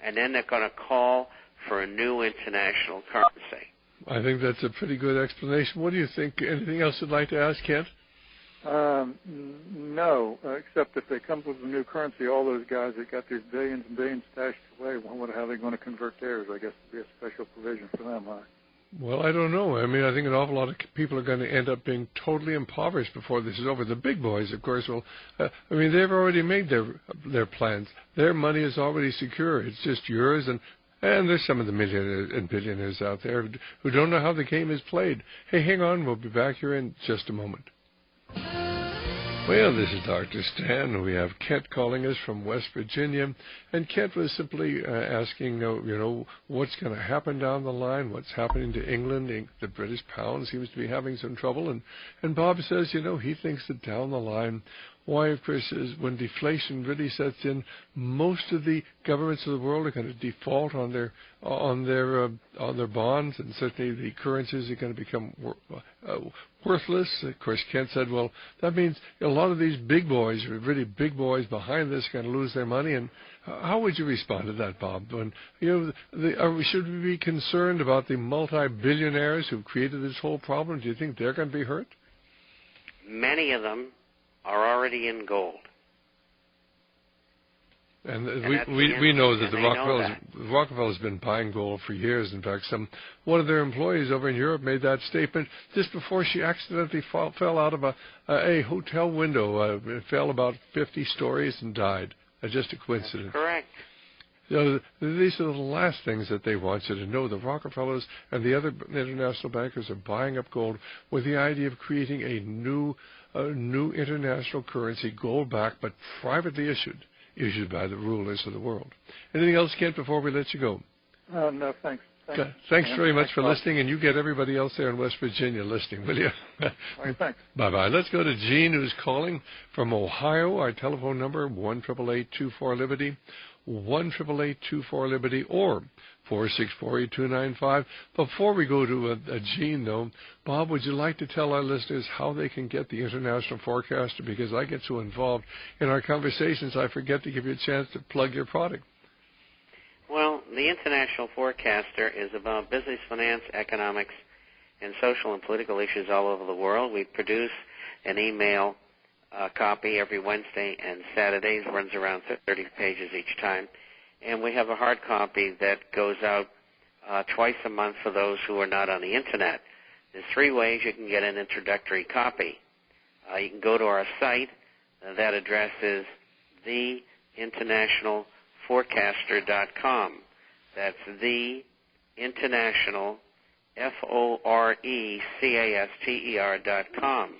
and then they're going to call for a new international currency. I think that's a pretty good explanation. What do you think? Anything else you'd like to ask, Kent? No, except if they come up with a new currency, all those guys that got these billions and billions stashed away, how are they going to convert theirs? I guess there'd be a special provision for them, huh? Well, I don't know. I mean, I think an awful lot of people are going to end up being totally impoverished before this is over. The big boys, of course, will. I mean, they've already made their plans. Their money is already secure. It's just yours, and there's some of the millionaires and billionaires out there who don't know how the game is played. Hey, hang on. We'll be back here in just a moment. Well, this is Dr. Stan. We have Kent calling us from West Virginia. And Kent was simply asking, what's going to happen down the line, what's happening to England. The British pound seems to be having some trouble. And Bob says, he thinks that down the line, why, of course, is when deflation really sets in, most of the governments of the world are going to default on their bonds, and certainly the currencies are going to become worthless. Of course, Kent said, well, that means a lot of these big boys, really big boys behind this, are going to lose their money. And how would you respond to that, Bob? When should we be concerned about the multi-billionaires who created this whole problem? Do you think they're going to be hurt? Many of them are already in gold. And we know that the Rockefellers been buying gold for years. In fact, one of their employees over in Europe made that statement just before she accidentally fell out of a hotel window. It fell about 50 stories and died. Just a coincidence. That's correct. These are the last things that they want you to know. The Rockefellers and the other international bankers are buying up gold with the idea of creating a new international currency, gold-backed, but privately issued by the rulers of the world. Anything else, Kent, before we let you go? No, thanks. Thanks very much for listening, and you get everybody else there in West Virginia listening, will you? All right, thanks. Bye-bye. Let's go to Gene, who's calling from Ohio. Our telephone number, 1-888-24-LIBERTY, 1-888-24-LIBERTY, or 464-8295. Before we go to Gene, though, Bob, would you like to tell our listeners how they can get the International Forecaster? Because I get so involved in our conversations, I forget to give you a chance to plug your product. Well, the International Forecaster is about business, finance, economics, and social and political issues all over the world. We produce an email copy every Wednesday and Saturdays, runs around 30 pages each time. And we have a hard copy that goes out twice a month for those who are not on the Internet. There's 3 ways you can get an introductory copy. You can go to our site. That address is theinternationalforecaster.com. That's theinternational, FORECASTER.com.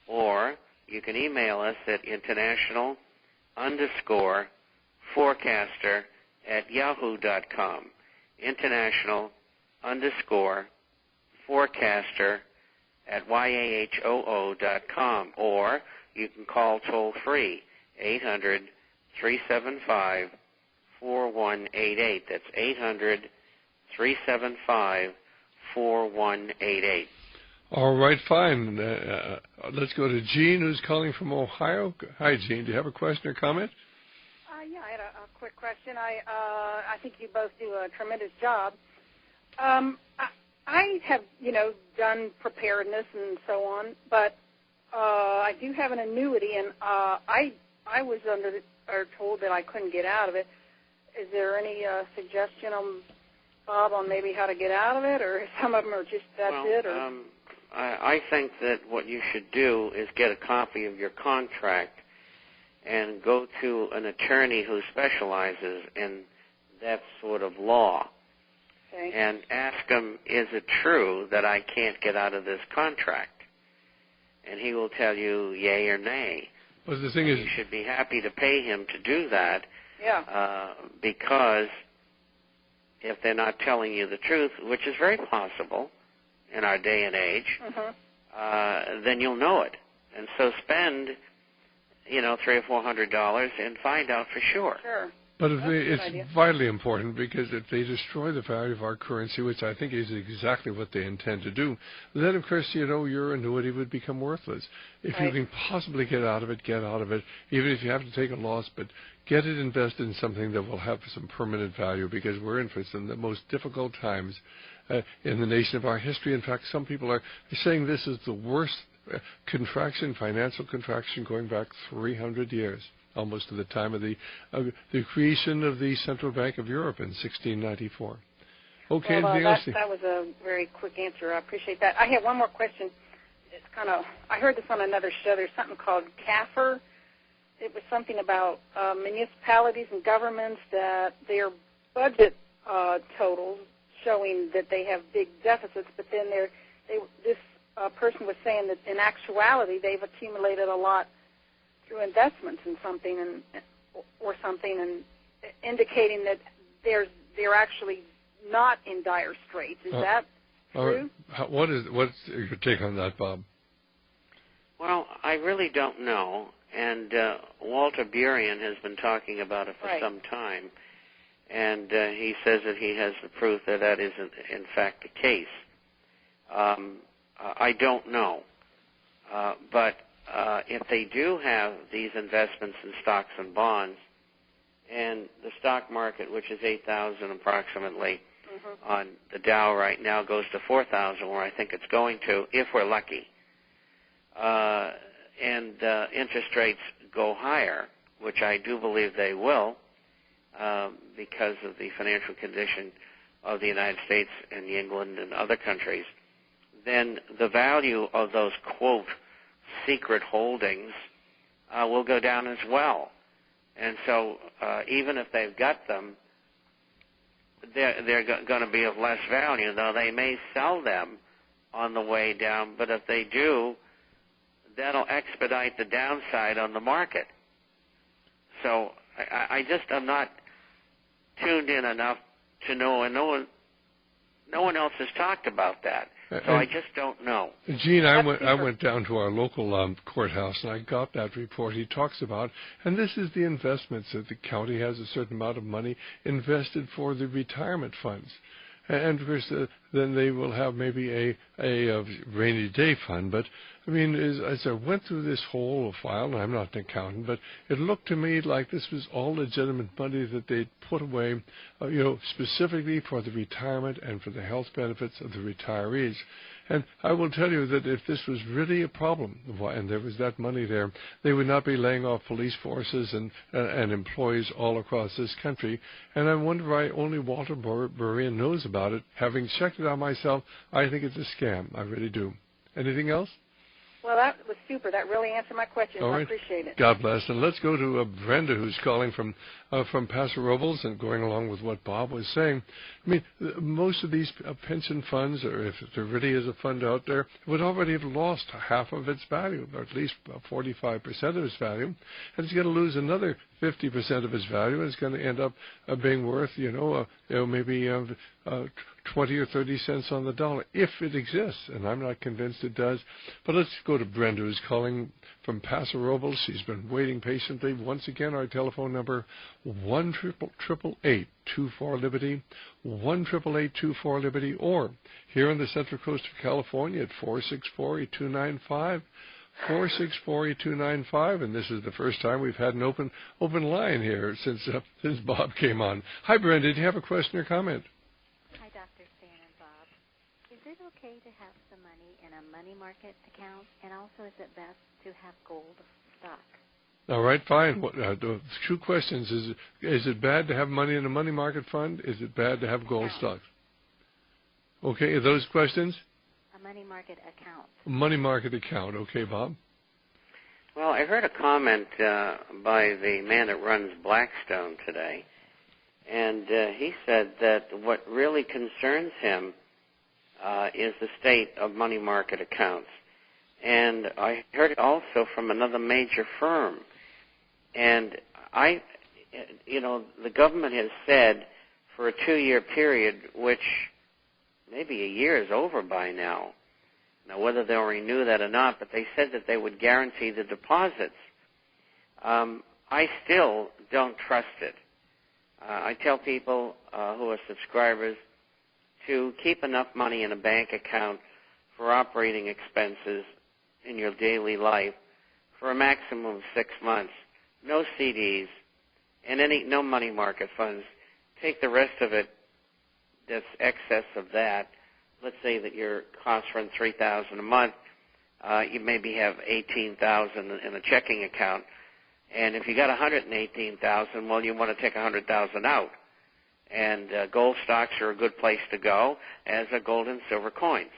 Or you can email us at international_forecaster@yahoo.com. international_forecaster@yahoo.com. Or you can call toll free 800-375-4188. That's 800-375-4188. All right, fine. Let's go to Gene, who's calling from Ohio. Hi, Gene. Do you have a question or comment? Yeah, I had a quick question. I think you both do a tremendous job. I have, done preparedness and so on, but I do have an annuity, and I was told that I couldn't get out of it. Is there any suggestion, Bob, on maybe how to get out of it, or some of them are just it? Or I think that what you should do is get a copy of your contract and go to an attorney who specializes in that sort of law. Okay. And ask him, is it true that I can't get out of this contract? And he will tell you yay or nay. But the thing is, you should be happy to pay him to do that. Yeah. Because if they're not telling you the truth, which is very possible in our day and age, then you'll know it. And so spend, $300 or $400 and find out for sure. Sure. But it's vitally important, because if they destroy the value of our currency, which I think is exactly what they intend to do, then, of course, your annuity would become worthless. If you can possibly get out of it, get out of it, even if you have to take a loss, but get it invested in something that will have some permanent value, because we're in for some of the most difficult times in the nation of our history. In fact, some people are saying this is the worst financial contraction going back 300 years, almost to the time of the creation of the Central Bank of Europe in 1694. Okay, well, anything else? That was a very quick answer. I appreciate that. I have one more question. It's I heard this on another show. There's something called CAFR. It was something about municipalities and governments that their budget totals showing that they have big deficits, but then this person was saying that in actuality they've accumulated a lot through investments in something or something, and indicating that they're actually not in dire straits. Is that true? What's your take on that, Bob? Well, I really don't know, and Walter Burien has been talking about it for some time, and he says that he has the proof that is in fact the case. I don't know, but if they do have these investments in stocks and bonds, and the stock market, which is 8,000 approximately, on the Dow right now, goes to 4,000, where I think it's going to, if we're lucky, and interest rates go higher, which I do believe they will, because of the financial condition of the United States and England and other countries, then the value of those, quote, secret holdings will go down as well. And so even if they've got them, they're going to be of less value, though they may sell them on the way down. But if they do, that'll expedite the downside on the market. So I'm not tuned in enough to know, and no one else has talked about that. So I just don't know. Gene, I went down to our local courthouse, and I got that report he talks about. And this is the investments that the county has a certain amount of money invested for the retirement funds. And of course, then they will have maybe a rainy day fund. But I mean, as I went through this whole file, and I'm not an accountant, but it looked to me like this was all legitimate money that they'd put away, specifically for the retirement and for the health benefits of the retirees. And I will tell you that if this was really a problem, and there was that money there, they would not be laying off police forces and employees all across this country. And I wonder why only Walter Burien knows about it. Having checked it out myself, I think it's a scam. I really do. Anything else? Well, that was super. That really answered my question. All right. I appreciate it. God bless. And let's go to Brenda, who's calling from Paso Robles, and going along with what Bob was saying. I mean, most of these pension funds, or if there really is a fund out there, would already have lost half of its value, or at least 45% of its value, and it's going to lose another 50% of its value, and it's going to end up being worth, maybe 20 or 30 cents on the dollar, if it exists, and I'm not convinced it does. But let's go to Brenda, who's calling from Paso Robles. She's been waiting patiently. Once again, our telephone number, 1-888-24-LIBERTY, 1-888-24-LIBERTY, or here on the Central Coast of California at 464-8295, 464-8295, and this is the first time we've had an open line here since Bob came on. Hi, Brenda. Do you have a question or comment? Hi, Dr. Stan and Bob. Is it okay to have some money in a money market account, and also is it best to have gold stock? All right, fine. The two questions. Is it bad to have money in a money market fund? Is it bad to have gold stocks? Okay, are those questions? A money market account. A money market account. Okay, Bob? Well, I heard a comment by the man that runs Blackstone today, and he said that what really concerns him is the state of money market accounts. And I heard it also from another major firm. And the government has said for a 2-year period, which maybe a year is over by now, whether they'll renew that or not, but they said that they would guarantee the deposits. I still don't trust it. I tell people who are subscribers to keep enough money in a bank account for operating expenses in your daily life for a maximum of 6 months. No CDs, and no money market funds. Take the rest of it that's excess of that. Let's say that your costs run $3,000 a month. You maybe have $18,000 in a checking account, and if you got $118,000, well, you want to take $100,000 out. And gold stocks are a good place to go, as are gold and silver coins.